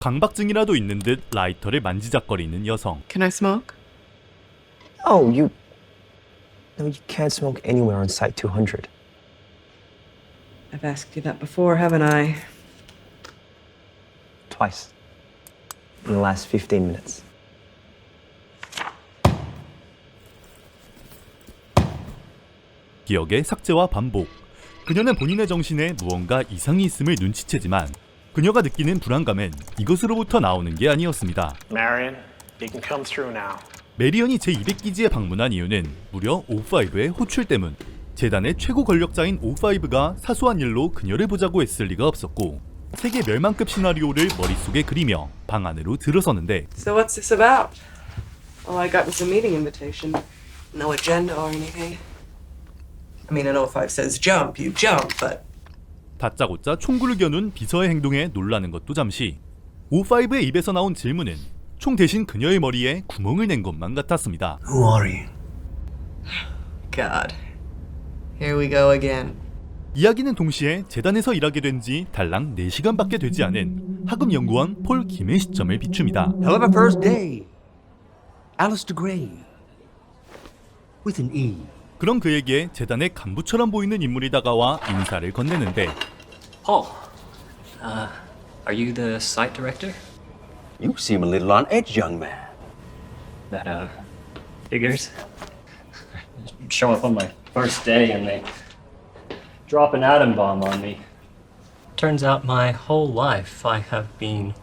강박증이라도 있는 듯 라이터를 만지작거리는 여성. Can I smoke? Oh, No, you can't smoke anywhere on Site 200. I've asked you that before, haven't I? Twice. In the last 15 minutes. 기억의 삭제와 반복. 그녀는 본인의 정신에 무언가 이상이 있음을 눈치채지만 그녀가 느끼는 불안감은 이것으로부터 나오는 게 아니었습니다. Marion, you can come through now. 메리언이 제200기지에 방문한 이유는 무려 O5의 호출 때문. 재단의 최고 권력자인 O5가 사소한 일로 그녀를 보자고 했을 리가 없었고 세계 멸망급 시나리오를 머릿속에 그리며 방 안으로 들어서는데 So what's this about? All I got was a meeting invitation. No agenda or anything. I mean, an O5 says jump, you jump, but... 다짜고짜 총구를 겨눈 비서의 행동에 놀라는 것도 잠시. O5의 입에서 나온 질문은 총 대신 그녀의 머리에 구멍을 낸 것만 같았습니다. Who are you? God. Here we go again. 이야기는 동시에 재단에서 일하게 된 지 달랑 4시간밖에 되지 않은 하급 연구원 폴 김의 시점을 비춥니다. However, first day, Alistair Gray, with an E. 그런 그에게 재단의 간부처럼 보이는 인물이 다가와 인사를 건네는데 Paul, are you the site director? You seem a little on edge, young man. That, figures. Show up on my first day and they drop an atom bomb on me. Turns out my whole life I have been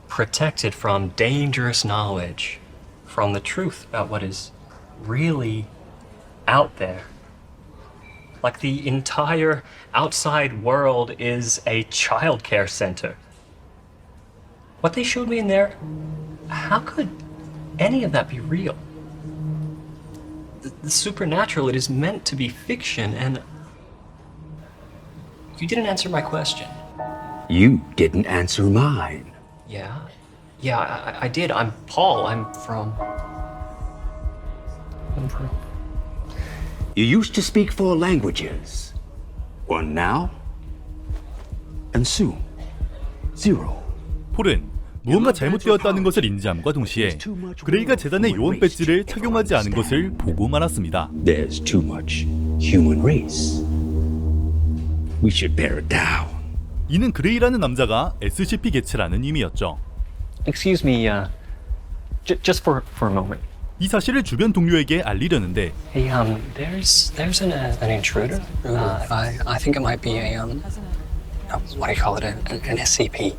protected from dangerous knowledge, from the truth about what is really out there. Like the entire outside world is a childcare center. What they showed me in there, how could any of that be real? The supernatural, it is meant to be fiction, and you didn't answer my question. You didn't answer mine. Yeah, I did. I'm Paul. I'm from. You used to speak 4 languages. 1 now, and soon 0. 폴은 무언가 잘못되었다는 것을 인지함과 동시에 그레이가 재단의 요원 배지를 착용하지 않은 것을 보고 말았습니다. There's too much human race. We should bear it down. 이는 그레이라는 남자가 SCP 개체라는 의미였죠. Excuse me, just for a moment. 이 사실을 주변 동료에게 알리려는데 Hey, there's an intruder. I think it might be what do you call it? An SCP.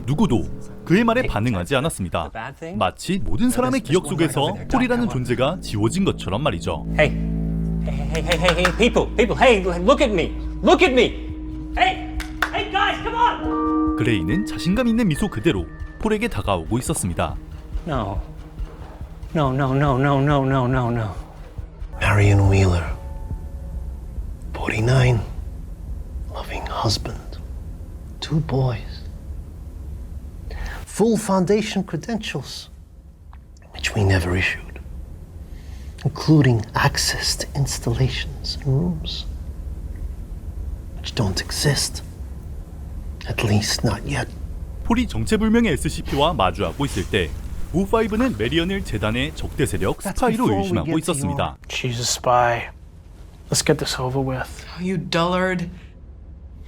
누구도 그의 말에 반응하지 않았습니다. 마치 모든 사람의 기억 속에서 폴이라는 존재가 지워진 것처럼 말이죠. Hey, people, hey, look at me, hey, guys, come on. 그레이는 자신감 있는 미소 그대로 폴에게 다가오고 있었습니다. No. Marion Wheeler, 49, loving husband, 2 boys, full foundation credentials, which we never issued, including access to installations and rooms, which don't exist, at least not yet. 폴이 정체불명의 SCP와 마주하고 있을 때 O5는 메리언을 재단의 적대 세력 스파이로 의심하고 있었습니다. She's a spy. Let's get this over with. Oh, you dullard.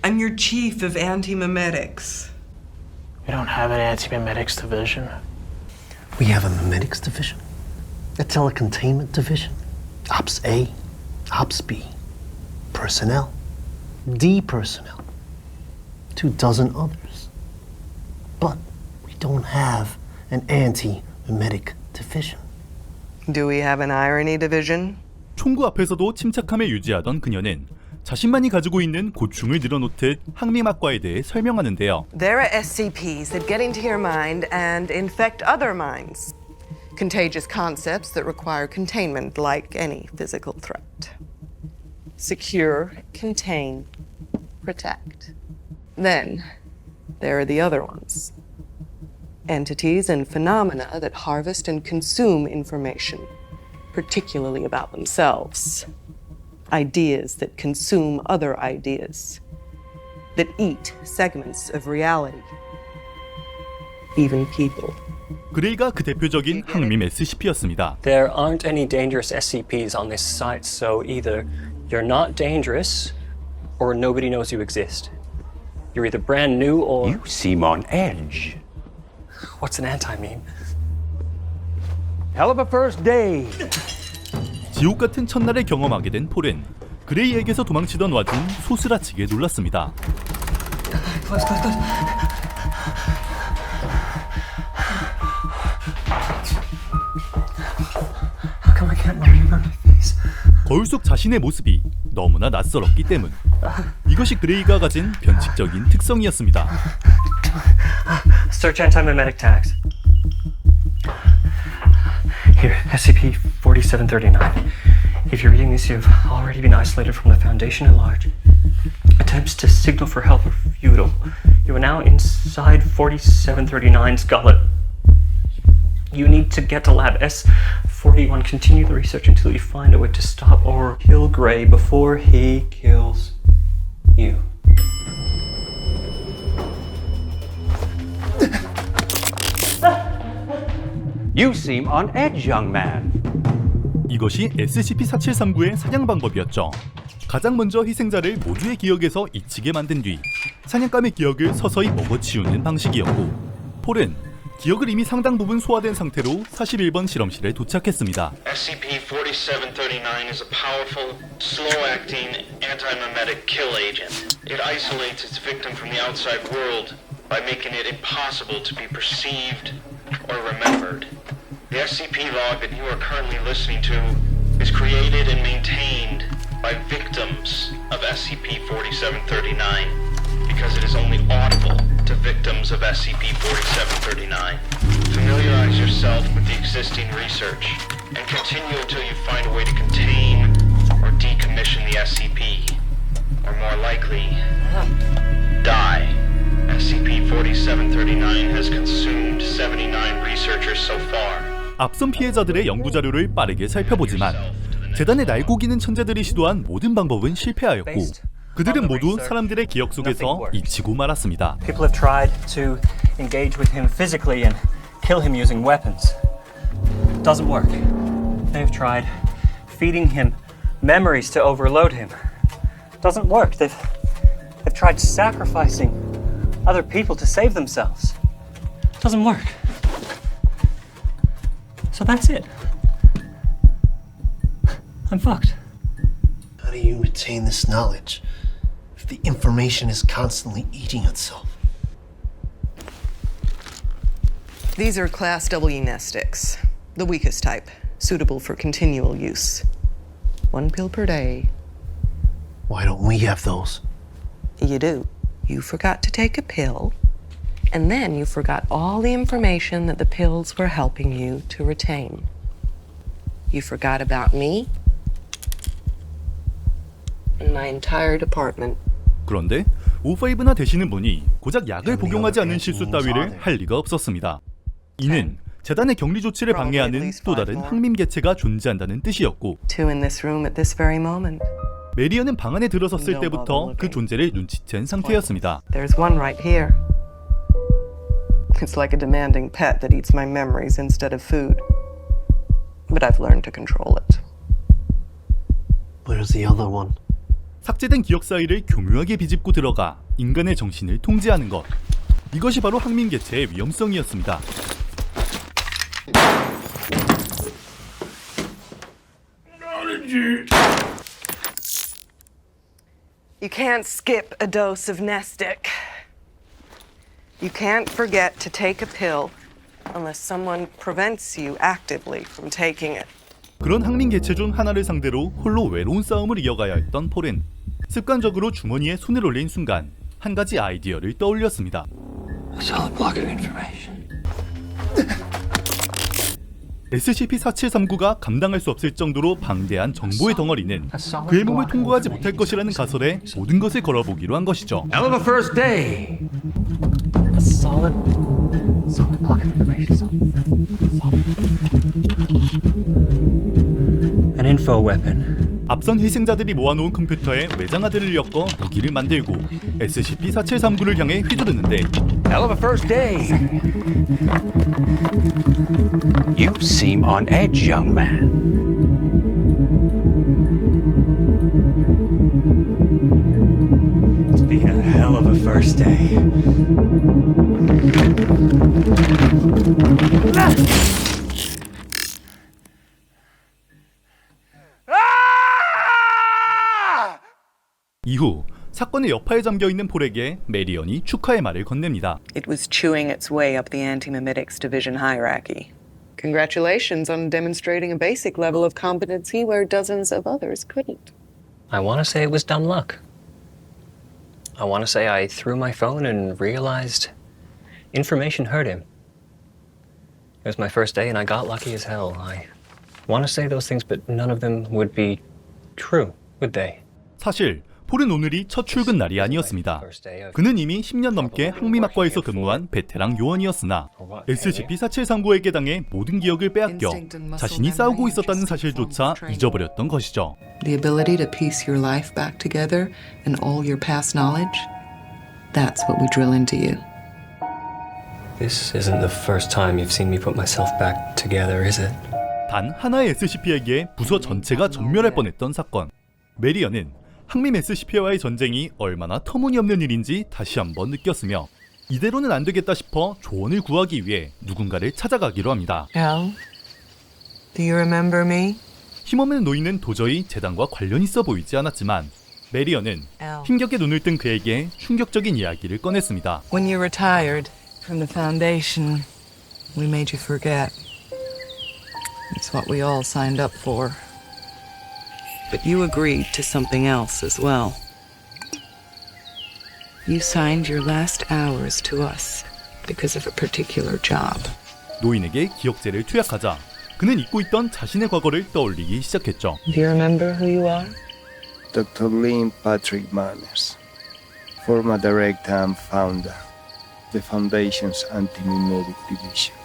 I'm your chief of anti-memetics. We don't have an anti-memetics division. We have a memetics division, a telecontainment division, Ops A, Ops B, personnel, D personnel, 24 others. But we don't have an anti-memetic division. Do we have an irony division? 총구 앞에서도 침착함을 유지하던 그녀는 자신만이 가지고 있는 고충을 늘어놓듯 항미막과에 대해 설명하는데요. There are SCPs that get into your mind and infect other minds. Contagious concepts that require containment like any physical threat. Secure, contain, protect. Then there are the other ones. Entities and phenomena that harvest and consume information, particularly about themselves. Ideas that consume other ideas, that eat segments of reality. even people. 그레이가 그 대표적인 항림 SCP였습니다. There aren't any dangerous SCPs on this site, so either you're not dangerous or nobody knows you exist. You're either brand new or... You seem on edge. What's an anti-meme? Hell of a first day. 지옥 같은 첫날을 경험하게 된 폴은 그레이에게서 도망치던 와중 소스라치게 놀랐습니다. How come I can't remember my face? 거울 속 자신의 모습이 너무나 낯설었기 때문. 이것이 그레이가 가진 변칙적인 특성이었습니다. Search anti-memetic tags. Here, SCP-4739. If you're reading this, you've already been isolated from the Foundation at large. Attempts to signal for help are futile. You are now inside 4739's gullet. You need to get to Lab S41. Continue the research until you find a way to stop or kill Gray before he kills you. You seem on edge, young man. 이것이 SCP-4739의 사냥 방법이었죠. 가장 먼저 희생자를 모두의 기억에서 잊히게 만든 뒤 사냥감의 기억을 서서히 먹어치우는 방식이었고, 폴은 기억을 이미 상당 부분 소화된 상태로 41번 실험실에 도착했습니다. SCP-4739 is a powerful, slow-acting, anti-memetic kill agent. It isolates its victim from the outside world by making it impossible to be perceived or remembered. The SCP log that you are currently listening to is created and maintained by victims of SCP-4739 because it is only audible to victims of SCP-4739. Familiarize yourself with the existing research and continue until you find a way to contain or decommission the SCP, or more likely, die. SCP-4739 has consumed 79 researchers so far. 앞선 피해자들의 연구 자료를 빠르게 살펴보지만 재단의 날고기는 천재들이 시도한 모든 방법은 실패하였고, 그들은 모두 사람들의 기억 속에서 잊히고 말았습니다. People have tried to engage with him physically and kill him using weapons. Doesn't work. They've tried feeding him memories to overload him. Doesn't work. They've tried sacrificing other people to save themselves. Doesn't work. So that's it. I'm fucked. How do you retain this knowledge if the information is constantly eating itself? These are Class W nestics, the weakest type, suitable for continual use. 1 pill per day. Why don't we have those? You do. You forgot to take a pill, and then you forgot all the information that the pills were helping you to retain. You forgot about me and my entire department. 그런데 O5나 되시는 분이 고작 약을 복용하지 않는 실수 따위를 할 리가 없었습니다. 이는 재단의 격리 조치를 방해하는 또 다른 항림 개체가 존재한다는 뜻이었고, 2 in this room at this very moment. 메리언은 방 안에 들어섰을 때부터 그 존재를 눈치챈 상태였습니다. There's one right here. It's like a demanding pet that eats my memories instead of food. But I've learned to control it. Where's the other one? 삭제된 기억 사이를 교묘하게 비집고 들어가 인간의 정신을 통제하는 것. 이것이 바로 항림 개체의 위험성이었습니다. You can't skip a dose of Nestic. You can't forget to take a pill unless someone prevents you actively from taking it. 그런 항림 개체 중 하나를 상대로 홀로 외로운 싸움을 이어가야 했던 폴은 습관적으로 주머니에 손을 올린 순간 한 가지 아이디어를 떠올렸습니다. Solid block of information. SCP-4739가 감당할 수 없을 정도로 방대한 정보의 덩어리는 그의 몸을 통과하지 못할 것이라는 가설에 모든 것을 걸어보기로 한 것이죠. Hell of a first day. A solid block of information. An info weapon. 앞선 희생자들이 모아놓은 컴퓨터에 외장하드를 엮어 무기를 만들고 SCP-4739를 향해 휘두르는데 Hell of a first day. You seem on edge, young man. It's been a hell of a first day. 이후 사건의 여파에 잠겨있는 폴에게 메리언이 축하의 말을 건넵니다. It was chewing its way up the anti-memetics division hierarchy. Congratulations on demonstrating a basic level of competency where dozens of others couldn't. I want to say it was dumb luck. I want to say I threw my phone and realized information hurt him. It was my first day and I got lucky as hell. I want to say those things, but none of them would be true, would they? 사실 폴은 오늘이 첫 출근 날이 아니었습니다. 그는 이미 10년 넘게 항미학과에서 근무한 베테랑 요원이었으나 SCP-4739에게 당해 모든 기억을 빼앗겨 자신이 싸우고 있었다는 사실조차 잊어버렸던 것이죠. The ability to piece your life back together and all your past knowledge, that's what we drill into you. This isn't the first time you've seen me put myself back together, is it? 단 하나의 SCP에게 부서 전체가 전멸할 뻔했던 사건. 메리언은 항림 SCP와의 전쟁이 얼마나 터무니없는 일인지 다시 한번 느꼈으며 이대로는 안 되겠다 싶어 조언을 구하기 위해 누군가를 찾아가기로 합니다. Al, do you remember me? 힘없는 노인은 도저히 재단과 관련 있어 보이지 않았지만 메리언은 힘겹게 눈을 뜬 그에게 충격적인 이야기를 꺼냈습니다. When you retired from the Foundation, we made you forget. It's what we all signed up for. But you agreed to something else as well. You signed your last hours to us because of a particular job. 노인에게 기억제를 투약하자 그는 잊고 있던 자신의 과거를 떠올리기 시작했죠. Do you remember who you are? Dr. Lynn Patrick Manners, former director and founder, the Foundation's Anti-Mimetic Division.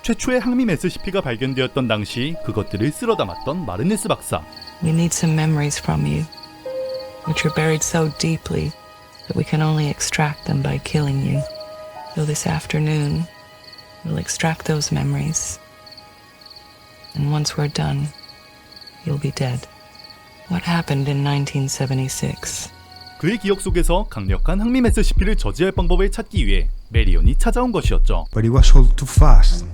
최초의 항림 SCP가 발견되었던 당시 그것들을 쓸어 담았던 마르네스 박사. We need some memories from you, which are buried so deeply that we can only extract them by killing you. So this afternoon, we'll extract those memories. And once we're done, you'll be dead. What happened in 1976? 그의 기억 속에서 강력한 항림 SCP를 저지할 방법을 찾기 위해 메리언이 찾아온 것이었죠. But it was all too fast.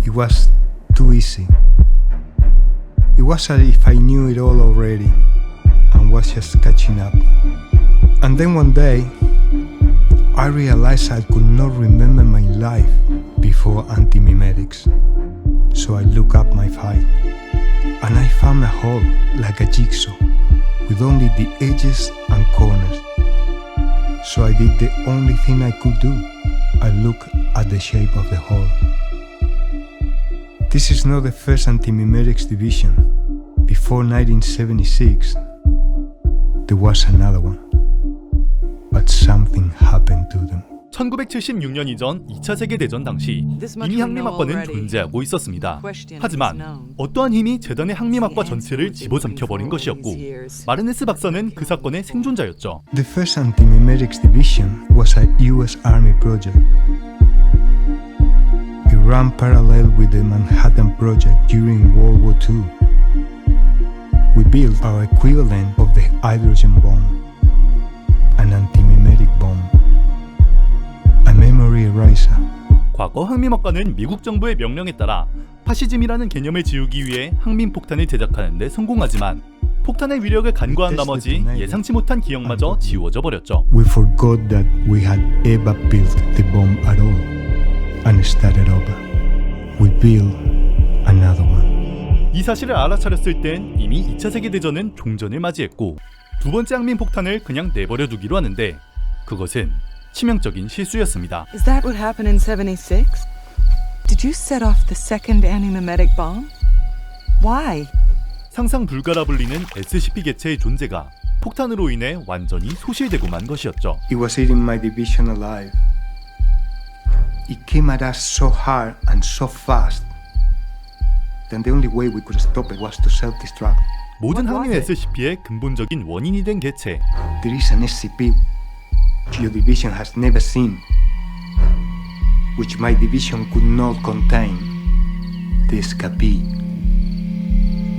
It was too easy. It was as if I knew it all already and was just catching up. And then one day, I realized I could not remember my life before anti-mimetics. So I looked up my file and I found a hole like a jigsaw with only the edges and corners. So I did the only thing I could do. I looked at the shape of the hole. This is not the first anti-mimetics division. Before 1976, there was another one. But something happened to them. 1976년 이전 2차 세계대전 당시 이미 항림학과는 존재하고 있었습니다. 하지만 어떠한 힘이 재단의 항림학과 전체를 집어삼켜버린 것이었고 마르네스 박사는 그 사건의 생존자였죠. The first anti-mimetics division was a US Army project. It ran parallel with the Manhattan Project during World War II. We built our equivalent of the hydrogen bomb, an anti-mimetic bomb, a memory eraser. 과거 항림학과는 미국 정부의 명령에 따라 파시즘이라는 개념을 지우기 위해 항민폭탄을 제작하는 데 성공하지만 폭탄의 위력을 간과한 나머지 예상치 못한 기억마저 지워져 버렸죠. We forgot that we had ever built the bomb at all and started over. We built another one. 이 사실을 알아차렸을 땐 이미 2차 세계대전은 종전을 맞이했고 두 번째 항민폭탄을 그냥 내버려 두기로 하는데 그것은 치명적인 실수였습니다. Is that what happened in 76? Did you set off the second anti-mimetic bomb? Why? 상상 불가라 불리는 SCP 개체의 존재가 폭탄으로 인해 완전히 소실되고 만 것이었죠. It was eating my division alive. It came at us so hard and so fast. Then the only way we could stop it was to self-destruct. 모든 항림 SCP의 근본적인 원인이 된 개체. There is an SCP your division has never seen. which my division could not contain. The escapee.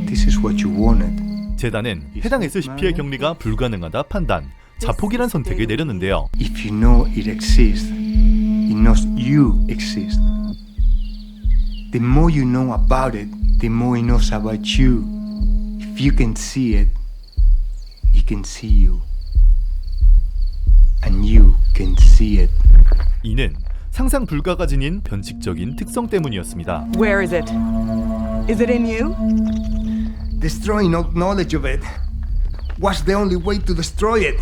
This is what you wanted. 재단은 해당 SCP의 격리가 불가능하다 판단, 자폭이란 선택을 내렸는데요. If you know it exists, it knows you exist. The more you know about it, the more it knows about you. If you can see it, it can see you. And you can see it. 이는 상상 불가가 지닌 변칙적인 특성 때문이었습니다. Where is it? Is it in you? Destroying all knowledge of it was the only way to destroy it.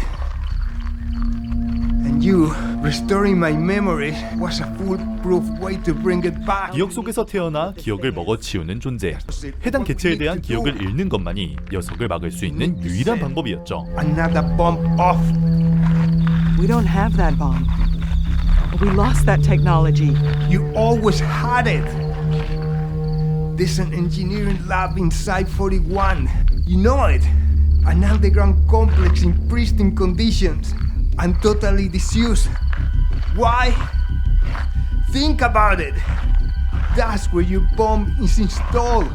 And you, restoring my memories, was a foolproof way to bring it back. 기억 속에서 태어나 기억을 먹어치우는 존재. 해당 개체에 대한 기억을 잃는 것만이 녀석을 막을 수 있는 유일한 방법이었죠. Another bomb off. We don't have that bomb. We lost that technology. You always had it. There's an engineering lab inside 41. You know it. An underground complex in pristine conditions and totally disused. Why? Think about it. That's where your bomb is installed.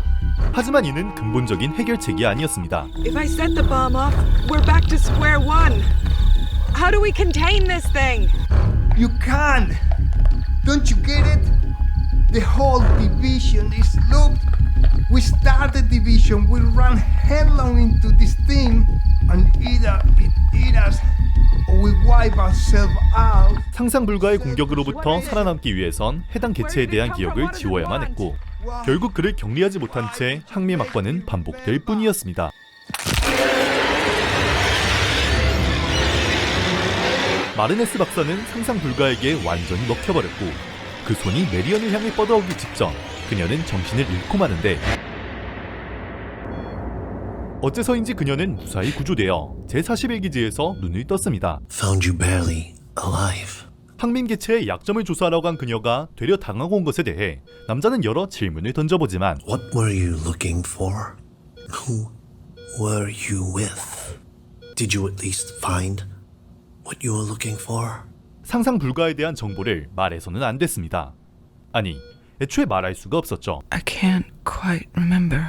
하지만 이는 근본적인 해결책이 아니었습니다. If I set the bomb off, we're back to square one. How do we contain this thing? You can't. Don't you get it? The whole division is looped. We start the division, we run headlong into this thing, and either it eat us or we wipe ourselves out. 상상 불가의 공격으로부터 살아남기 위해선 해당 개체에 대한 기억을 지워야만 했고, 결국 그를 격리하지 못한 채 항미막과는 반복될 뿐이었습니다. 마르네스 박사는 상상 불가에게 완전히 먹혀버렸고, 그 손이 메리언을 향해 뻗어오기 직전 그녀는 정신을 잃고 마는데, 어째서인지 그녀는 무사히 구조되어 제41기지에서 눈을 떴습니다. Found you barely alive. 항민 개체의 약점을 조사하러 간 그녀가 되려 당하고 온 것에 대해 남자는 여러 질문을 던져보지만 What were you looking for? Who were you with? Did you at least find what you were looking for? 상상 불가에 대한 정보를 말해서는 안 됐습니다. 아니, 애초에 말할 수가 없었죠. I can't quite remember.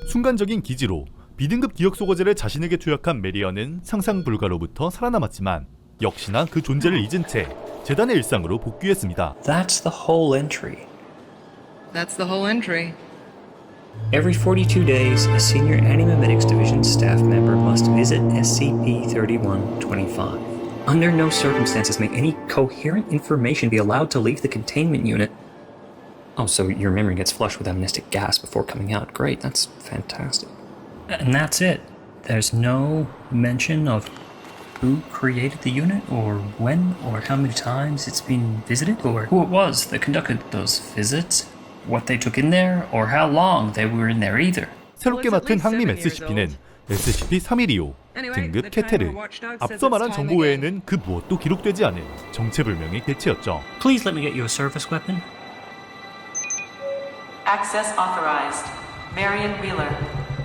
순간적인 기지로 비등급 기억 소거제를 자신에게 투약한 메리언은 상상 불가로부터 살아남았지만 역시나 그 존재를 잊은 채 재단의 일상으로 복귀했습니다. That's the whole entry. That's the whole entry. Every 42 days, a senior Antimemetics Division staff member must visit SCP-3125. Under no circumstances may any coherent information be allowed to leave the containment unit. Oh, so your memory gets flushed with amnestic gas before coming out. Great, that's fantastic. And that's it. There's no mention of who created the unit, or when, or how many times it's been visited, or who it was that conducted those visits, what they took in there, or how long they were in there either. 새롭게 맡은 항림 SCP는 SCP-3125 등급 케테르. 앞서 말한 정보 외에는 그 무엇도 기록되지 않은 정체불명의 개체였죠. Please let me get you a service weapon. Access authorized. Marion Wheeler.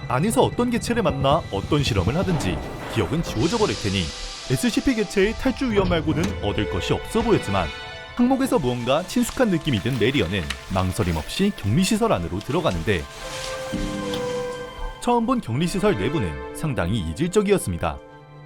안에서 어떤 개체를 만나 어떤 실험을 하든지 기억은 지워져 버릴 테니 SCP 개체의 탈주 위험 말고는 얻을 것이 없어 보였지만, 항목에서 무언가 친숙한 느낌이 든 메리언은 망설임 없이 격리시설 안으로 들어가는데, 처음 본 격리시설 내부는 상당히 이질적이었습니다.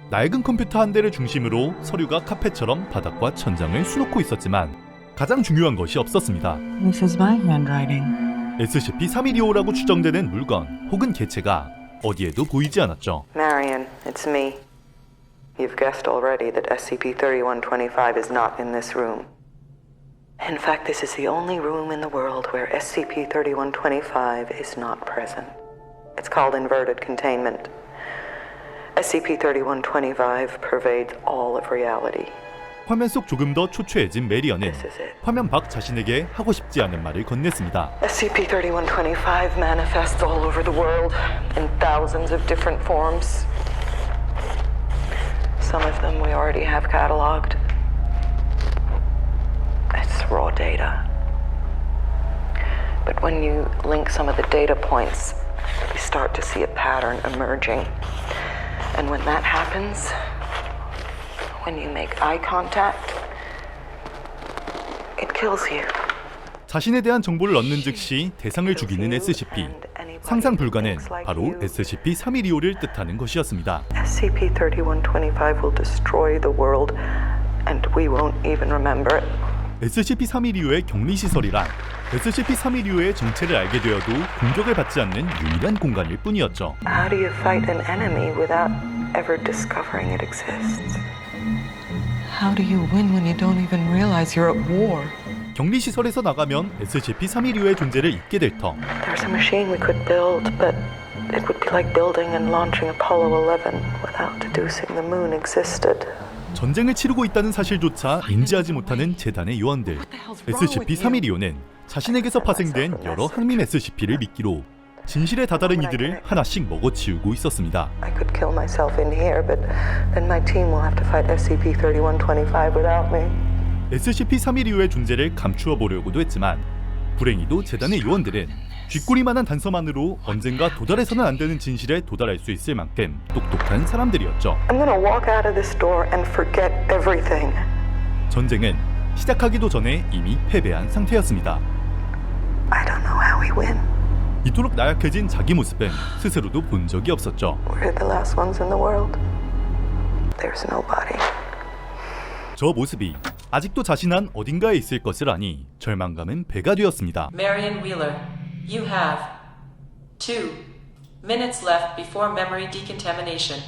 낡은 컴퓨터 한 대를 중심으로 서류가 카펫처럼 바닥과 천장을 수놓고 있었지만 가장 중요한 것이 없었습니다. This is my handwriting. SCP-3125라고 추정되는 물건 혹은 개체가 어디에도 보이지 않았죠. Marion, it's me. You've guessed already that SCP-3125 is not in this room. In fact, this is the only room in the world where SCP-3125 is not present. It's called inverted containment. SCP-3125 pervades all of reality. 화면 속 조금 더 초췌해진 메리언은 화면 밖 자신에게 하고 싶지 않은 말을 건넸습니다. SCP-3125 manifests all over the world in thousands of different forms. Some of them we already have cataloged. It's raw data. But when you link some of the data points, you start to see a pattern emerging. And when that happens, when you make eye contact, it kills you. 자신에 대한 정보를 얻는 즉시 대상을 죽이는 SCP. 상상 불가는 바로 SCP-312를 뜻하는 것이었습니다. SCP-3125 will destroy the world, and we won't even remember it. SCP-312의 격리시설이란 SCP-312의 정체를 알게 되어도 공격을 받지 않는 유일한 공간일 뿐이었죠. How do you fight an enemy without ever discovering it exists? How do you win when you don't even realize you're at war? 격리시설에서 나가면 SCP-312의 존재를 잊게 될 터. There's a machine we could build, but it would be like building and launching Apollo 11 without deducing the moon existed. 전쟁을 치르고 있다는 사실조차 인지하지 못하는 재단의 요원들. SCP-312는 자신에게서 파생된 여러 항민 SCP를 미끼로 진실에 다다른 이들을 하나씩 먹어치우고 있었습니다. I could kill myself in here, but then my team will have to fight SCP-3125 without me. SCP-312의 존재를 감추어 보려고도 했지만 불행히도 재단의 요원들은 쥐꼬리만한 단서만으로 언젠가 도달해서는 안 되는 진실에 도달할 수 있을 만큼 똑똑한 사람들이었죠. I'm gonna walk out of this door and forget everything. 전쟁은 시작하기도 전에 이미 패배한 상태였습니다. I don't know how we win. 이토록 나약해진 자기 모습은 스스로도 본 적이 없었죠. We're the last ones in the world. There's nobody. 저 모습이 아직도 자신한 어딘가에 있을 것을 아니 절망감은 배가 되었습니다. Marion Wheeler, you have 2 minutes left before memory decontamination.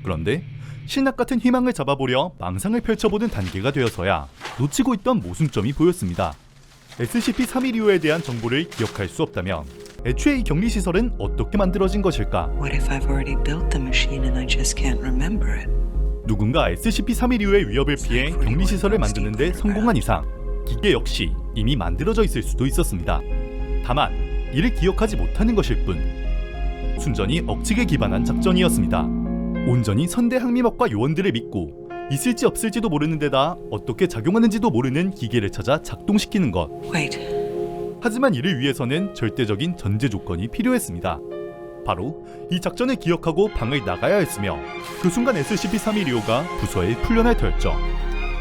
그런데 신학 같은 희망을 잡아보려 망상을 펼쳐보는 단계가 되어서야 놓치고 있던 모순점이 보였습니다. SCP-312에 대한 정보를 기억할 수 없다면 애초에 이 격리시설은 어떻게 만들어진 것일까? What if I've already built the machine and I just can't remember it? 누군가 SCP-312의 위협을 피해 격리시설을 만드는 데 성공한 이상 기계 역시 이미 만들어져 있을 수도 있었습니다. 다만 이를 기억하지 못하는 것일 뿐 순전히 억측에 기반한 작전이었습니다. 온전히 선대 항미먹과 요원들을 믿고 있을지 없을지도 모르는 데다 어떻게 작용하는지도 모르는 기계를 찾아 작동시키는 것. 하지만 이를 위해서는 절대적인 전제 조건이 필요했습니다. 바로 이 작전을 기억하고 방을 나가야 했으며 그 순간 SCP-312가 부서에 풀려날 터였죠.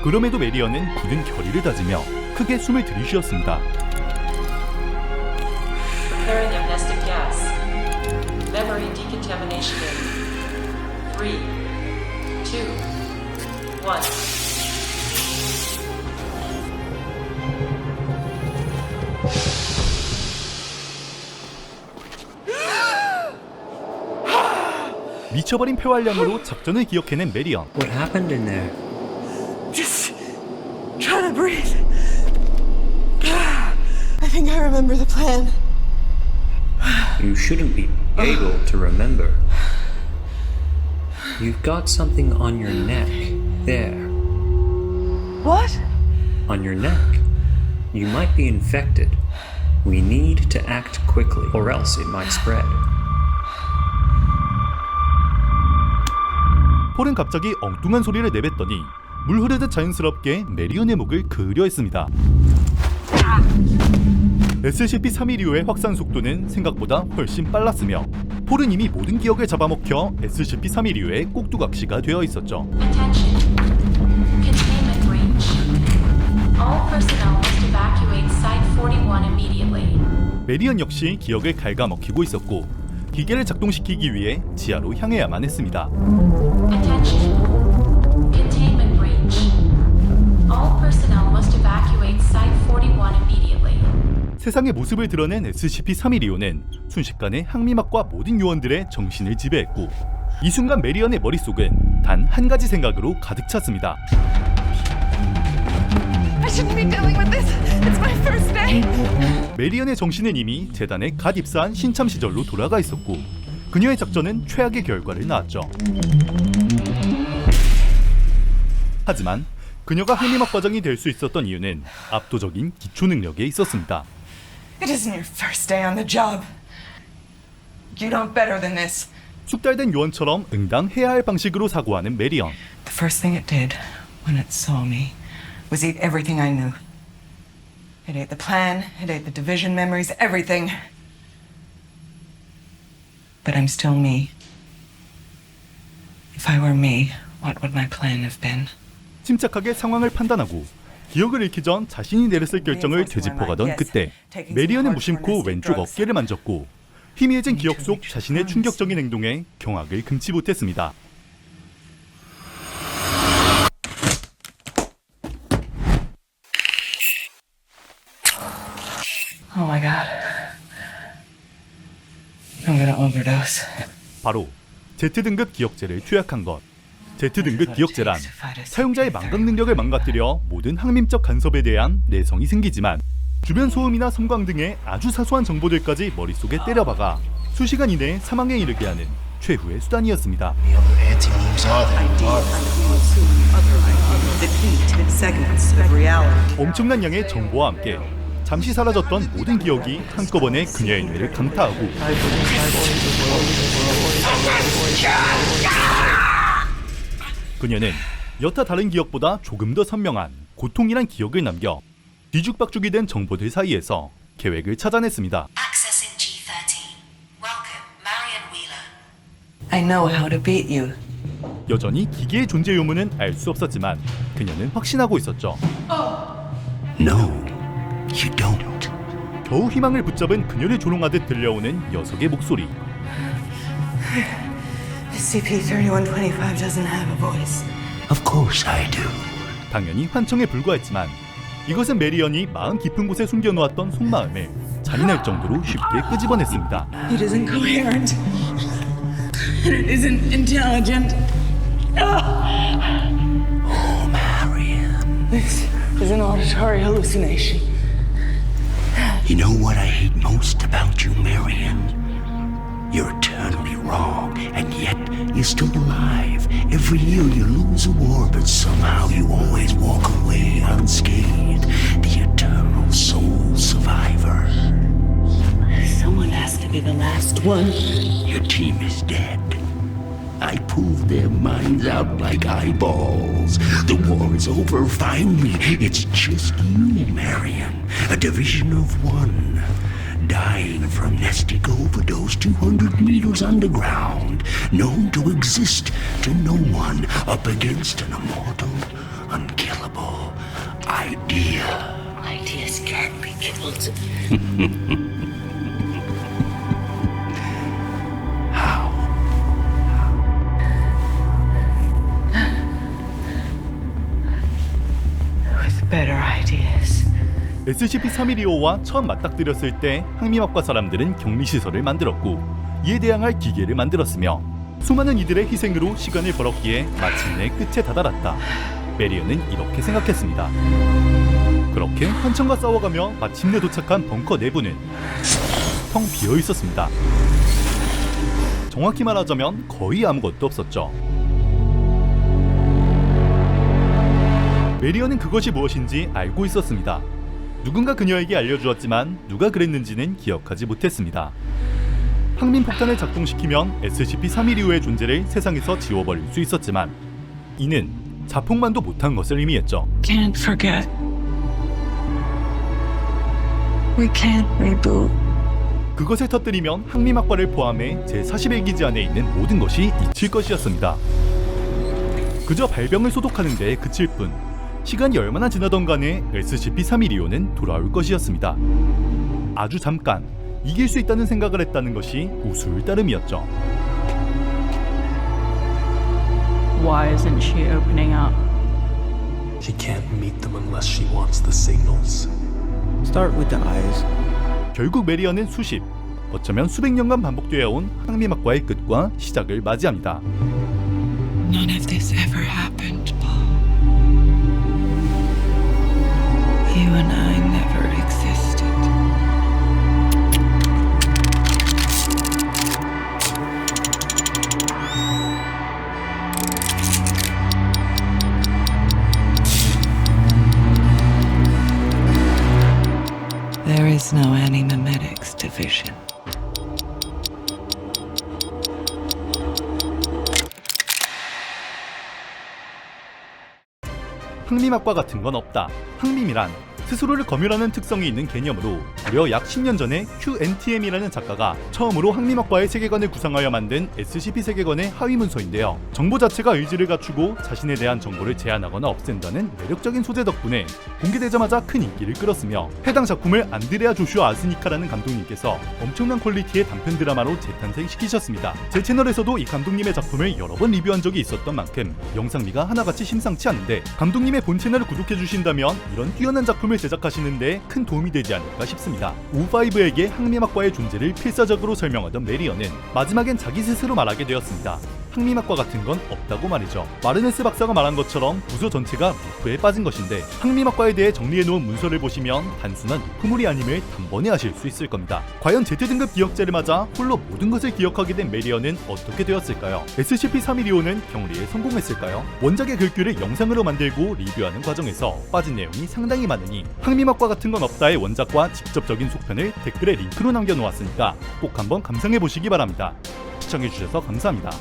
그럼에도 메리언은 굳은 결의를 다지며 크게 숨을 들이쉬었습니다. Preparing amnestic gas. Memory decontamination in 3, 2, 1. 미쳐버린 폐활량으로 작전을 기억해낸 메리언. What happened in there? Just trying to breathe. I think I remember the plan. You shouldn't be able to remember. You've got something on your neck. There. What? On your neck. You might be infected. We need to act quickly, or else it might spread. 폴은 갑자기 엉뚱한 소리를 내뱉더니 물 흐르듯 자연스럽게 메리언의 목을 그으려 했습니다. SCP-312의 확산 속도는 생각보다 훨씬 빨랐으며 폴은 이미 모든 기억을 잡아먹혀 SCP-312의 꼭두각시가 되어 있었죠. Attention. Containment breach. All personnel must evacuate Site 41 immediately. 메리언 역시 기억을 갉아먹히고 있었고 기계를 작동시키기 위해 지하로 향해야만 했습니다. Attention. Containment breach. All personnel must evacuate Site 41 immediately. 세상의 모습을 드러낸 SCP-312는 순식간에 항미막과 모든 요원들의 정신을 지배했고 이 순간 메리언의 머릿속은 단 한 가지 생각으로 가득 찼습니다. I shouldn't be dealing with this. It's my first day. 메리언의 정신은 이미 재단에 갓 입사한 신참 시절로 돌아가 있었고 그녀의 작전은 최악의 결과를 낳았죠. 하지만 그녀가 항미막 과정이 될 수 있었던 이유는 압도적인 기초 능력에 있었습니다. It isn't your first day on the job. You know better than this. 숙달된 요원처럼 응당해야 할 방식으로 사고하는 메리언. The first thing it did when it saw me was eat everything I knew. It ate the plan, it ate the division memories, everything. But I'm still me. If I were me, what would my plan have been? 침착하게 상황을 판단하고 기억을 잃기 전 자신이 내렸을 결정을 되짚어가던 그때 메리언은 무심코 왼쪽 어깨를 만졌고 희미해진 기억 속 자신의 충격적인 행동에 경악을 금치 못했습니다. Oh my god. I'm gonna overdose. 바로 Z등급 기억제를 투약한 것. Z등급 기억제란 사용자의 망각 능력을 망가뜨려 모든 항민적 간섭에 대한 내성이 생기지만 주변 소음이나 섬광 등의 아주 사소한 정보들까지 머릿속에 때려박아 수시간 이내에 사망에 이르게 하는 최후의 수단이었습니다. 엄청난 양의 정보와 함께 잠시 사라졌던 모든 기억이 한꺼번에 그녀의 뇌를 강타하고 그녀는 여타 다른 기억보다 조금 더 선명한 고통이란 기억을 남겨 뒤죽박죽이 된 정보들 사이에서 계획을 찾아냈습니다. I know how to beat you. 여전히 기계의 존재 유무는 알 수 없었지만 그녀는 확신하고 있었죠. No, you don't. 겨우 희망을 붙잡은 그녀를 조롱하듯 들려오는 녀석의 목소리. SCP-3125 doesn't have a voice. Of course I do. 당연히 환청에 불과했지만 이것은 메리언이 마음 깊은 곳에 숨겨놓았던 속마음을 잔인할 정도로 쉽게 끄집어냈습니다. It isn't coherent. It isn't intelligent. Oh, Marion. This is an auditory hallucination. You know what I hate most about you, Marion? You're eternally wrong, and yet you're still alive. Every year you lose a war, but somehow you always walk away unscathed. The eternal soul survivor. Someone has to be the last one. Your team is dead. I pulled their minds out like eyeballs. The war is over, finally. It's just you, Marion. A division of one. Dying from nestic overdose 200 meters underground. Known to exist to no one. Up against an immortal, unkillable idea. Ideas can't be killed. Better ideas. SCP-3125와 처음 맞닥뜨렸을 때 항미막과 사람들은 격리시설을 만들었고 이에 대항할 기계를 만들었으며 수많은 이들의 희생으로 시간을 벌었기에 마침내 끝에 다다랐다. 메리언은 이렇게 생각했습니다. 그렇게 환청과 싸워가며 마침내 도착한 벙커 내부는 텅 비어 있었습니다. 정확히 말하자면 거의 아무것도 없었죠. 메리언은 그것이 무엇인지 알고 있었습니다. 누군가 그녀에게 알려주었지만 누가 그랬는지는 기억하지 못했습니다. 항민폭탄을 작동시키면 SCP-3125의 존재를 세상에서 지워버릴 수 있었지만 이는 자폭만도 못한 것을 의미했죠. Can't forget. We can't reboot. 그것을 터뜨리면 항미막과를 포함해 제41기지 안에 있는 모든 것이 잊힐 것이었습니다. 그저 발병을 소독하는 데 그칠 뿐 시간이 얼마나 지나던 간에 SCP-3125는 돌아올 것이었습니다. 아주 잠깐 이길 수 있다는 생각을 했다는 것이 우스울 따름이었죠. Why isn't she opening up? She can't meet them unless she wants the signals. Start with the eyes. 결국 메리언은 수십, 어쩌면 수백 년간 반복되어 온 항미막과의 끝과 시작을 맞이합니다. None of this ever happened, Paul. You and I never existed. There is no Animametics division. 항미막과 같은 건 없다. 항림이란 스스로를 검열하는 특성이 있는 개념으로 무려 약 10년 전에 QNTM이라는 작가가 처음으로 항림학과의 세계관을 구상하여 만든 SCP 세계관의 하위 문서인데요. 정보 자체가 의지를 갖추고 자신에 대한 정보를 제한하거나 없앤다는 매력적인 소재 덕분에 공개되자마자 큰 인기를 끌었으며 해당 작품을 안드레아 조슈아 아스니카라는 감독님께서 엄청난 퀄리티의 단편 드라마로 재탄생시키셨습니다. 제 채널에서도 이 감독님의 작품을 여러 번 리뷰한 적이 있었던 만큼 영상미가 하나같이 심상치 않은데 감독님의 본 채널을 구독해주신다면 이런 뛰어난 작품을 제작하시는데 큰 도움이 되지 않을까 싶습니다. O5에게 항림학과의 존재를 필사적으로 설명하던 메리언은 마지막엔 자기 스스로 말하게 되었습니다. 항림학과 같은 건 없다고 말이죠. 마르네스 박사가 말한 것처럼 부서 전체가 루프에 빠진 것인데 항림학과에 대해 정리해놓은 문서를 보시면 단순한 루프물이 아님을 단번에 아실 수 있을 겁니다. 과연 Z등급 기억제를 맞아 홀로 모든 것을 기억하게 된 메리언은 어떻게 되었을까요? SCP-312호는 경리에 성공했을까요? 원작의 글귀를 영상으로 만들고 리뷰하는 과정에서 빠진 내용이 상당히 많으니 항림학과 같은 건 없다의 원작과 직접적인 속편을 댓글에 링크로 남겨놓았으니까 꼭 한번 감상해보시기 바랍니다. 시청해주셔서 감사합니다.